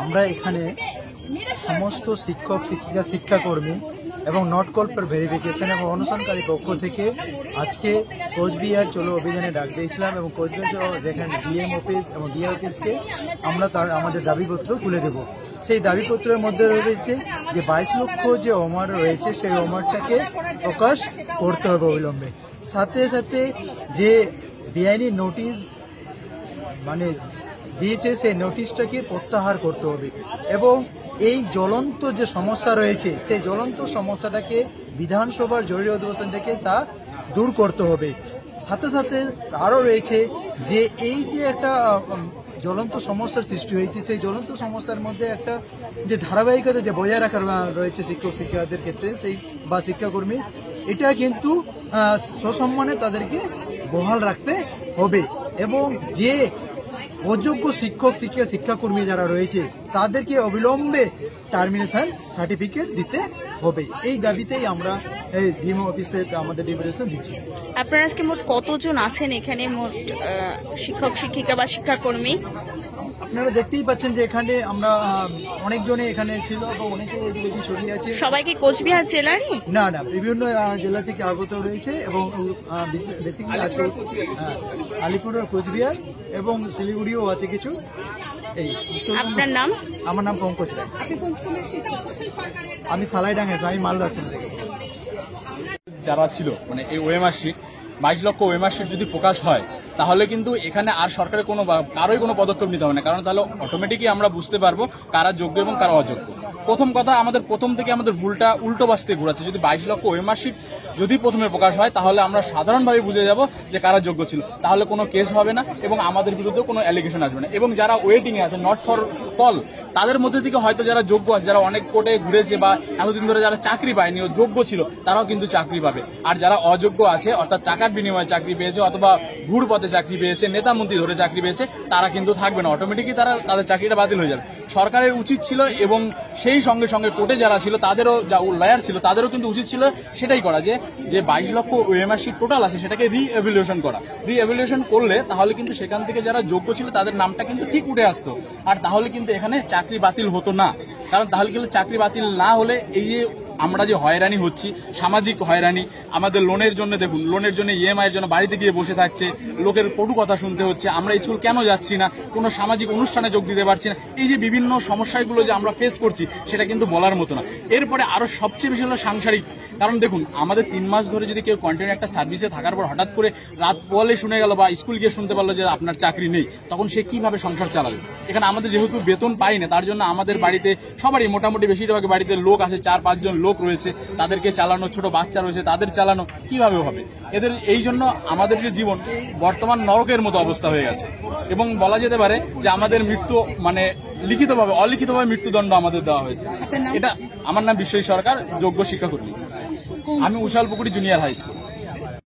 আমরা এখানে সমস্ত শিক্ষক শিক্ষিকা শিক্ষাকর্মী এবং নট কল ফর ভেরিফিকেশন এবং অনশনকারী পক্ষ থেকে আজকে কোচবিহার চলো অভিযানে ডাক দিয়েছিলাম এবং কোচবিহার যেখানে ডিএম অফিস এবং ডিএ অফিসকে আমরা আমাদের দাবিপত্র তুলে দেব। সেই দাবিপত্রের মধ্যে রয়েছে যে 22 লক্ষ যে অমার রয়েছে সেই অমারটাকে প্রকাশ করতে হবে অবিলম্বে, সাথে সাথে যে বেআইনি নোটিশ মানে দিয়েছে সেই নোটিশটাকে প্রত্যাহার করতে হবে এবং এই জ্বলন্ত যে সমস্যা রয়েছে সেই জ্বলন্ত সমস্যাটাকে বিধানসভার জরুরি অধিবেশন থেকে তা দূর করতে হবে। সাথে সাথে আরও রয়েছে যে এই যে একটা জ্বলন্ত সমস্যার সৃষ্টি হয়েছে সেই জ্বলন্ত সমস্যার মধ্যে একটা যে ধারাবাহিকতা যে বজায় রাখার রয়েছে শিক্ষক শিক্ষিকাদের ক্ষেত্রে সেই বা শিক্ষাকর্মী, এটা কিন্তু সসম্মানে তাদেরকে বহাল রাখতে হবে এবং যে অযোগ্য শিক্ষক শিক্ষিকা শিক্ষাকর্মী যারা রয়েছে তাদেরকে অবিলম্বে টার্মিনেশন সার্টিফিকেট দিতে হবে। এই দাবিতেই আমরা এই ডিএম অফিসে আমাদের ডেপুটেশন দিচ্ছি। আপনারা আজকে মোট কতজন আছেন এখানে, মোট শিক্ষক শিক্ষিকা বা শিক্ষাকর্মী? আপনারা দেখতেই পাচ্ছেন যে এখানে আমরা অনেকজনে এখানে ছিল এবং অনেকে এদিকে ছড়িয়ে আছে। সবাই কি কোচবিহার জেলারই? না না, বিভিন্ন জেলা থেকে আগত রয়েছে এবং বেসিক্যালি আজকে আলিপুর কোচবিহার এবং শিলিগুড়িও আছে কিছু। এই আপনার নাম? আমার নাম পঙ্কজ রায়। আমি সালাইডাঙ্গা, আমি মালদা ছেলে থেকে। যারা ছিল মানে এই ওএমআর শিট 22 লক্ষ ওএমআর শিট যদি প্রকাশ হয় তাহলে কিন্তু এখানে আর সরকারের কারোই কোনো পদক্ষেপ নিতে হবে না, কারণ তাহলে অটোমেটিকই আমরা বুঝতে পারবো কারা যোগ্য এবং কারা অযোগ্য। প্রথম কথা, আমাদের প্রথম থেকে আমাদের ভুলটা উল্টো বাস্তে ঘুরাচ্ছে। যদি 22 লক্ষ ওএমআর শিট যদি প্রথমে প্রকাশ হয় তাহলে আমরা সাধারণভাবে বুঝে যাব যে কারা যোগ্য ছিল, তাহলে কোনো কেস হবে না এবং আমাদের বিরুদ্ধে কোনো অ্যালিগেশন আসবে না। এবং যারা ওয়েটিংয়ে আছে নট ফর কল, তাদের মধ্যে থেকে হয়তো যারা যোগ্য আছে, যারা অনেক কোর্টে ঘুরেছে বা এতদিন ধরে যারা চাকরি পায়নি ও যোগ্য ছিল, তারাও কিন্তু চাকরি পাবে। আর যারা অযোগ্য আছে অর্থাৎ টাকার বিনিময়ে চাকরি পেয়েছে অথবা ঘুর পথে চাকরি পেয়েছে, নেতা মন্ত্রী ধরে চাকরি পেয়েছে, তারা কিন্তু থাকবে না, অটোমেটিকই তাদের চাকরিটা বাতিল হয়ে যাবে। সরকারের উচিত ছিল এবং সেই সঙ্গে সঙ্গে কোর্টে যারা ছিল তাদেরও, যা লয়ার ছিল তাদেরও কিন্তু উচিত ছিল সেটাই করা, যে 22 লক্ষ ওএমআর শিট টোটাল আছে সেটাকে রিএভ্যালুয়েশন করা। রিএভ্যালুয়েশন করলে তাহলে কিন্তু সেখান থেকে যারা যোগ্য ছিল তাদের নামটা কিন্তু ঠিক উঠে আসতো, আর তাহলে কিন্তু এখানে চাকরি বাতিল হতো না। কারণ তাহলে কিন্তু চাকরি বাতিল না হলে এই যে আমরা যে হয়রানি হচ্ছি, সামাজিক হয়রানি, আমাদের লোনের জন্য দেখুন, লোনের জন্য ইএমআই এর জন্য বাড়িতে গিয়ে বসে থাকছে, লোকের কটু কথা শুনতে হচ্ছে, আমরা স্কুল কেন যাচ্ছি না, কোনো সামাজিক অনুষ্ঠানে যোগ দিতে পারছি না, এই যে বিভিন্ন সমস্যাগুলো যে আমরা ফেস করছি সেটা কিন্তু বলার মতো না। এরপরে আরো সবচেয়ে বেশি হলো সাংসারিক, কারণ দেখুন আমাদের 3 মাস ধরে যদি কেউ কন্টিনিউ একটা সার্ভিসে থাকার পর হঠাৎ করে রাত পোয়ালে শুনে গেল বা স্কুল গিয়ে শুনতে পারলো যে আপনার চাকরি নেই, তখন সে কিভাবে সংসার চালাবে? এখানে আমাদের যেহেতু বেতন পাই না, তার জন্য আমাদের বাড়িতে সবারই মোটামুটি বেশিরভাগ বাড়িতে লোক আছে, 4-5 জন লোক রয়েছে, তাদেরকে চালানো, ছোট বাচ্চা রয়েছে তাদের চালানো কিভাবে হবে এদের? এই জন্য আমাদের যে জীবন বর্তমান নরকের মতো অবস্থা হয়ে গেছে এবং বলা যেতে পারে যে আমাদের মৃত্যু মানে লিখিতভাবে অলিখিতভাবে মৃত্যুদণ্ড আমাদের দেওয়া হয়েছে। এটা আমার নাম বিশ্বজিৎ সরকার, যোগ্য শিক্ষাকর্মী। আমি উশালপুকুরি জুনিয়র হাই স্কুল।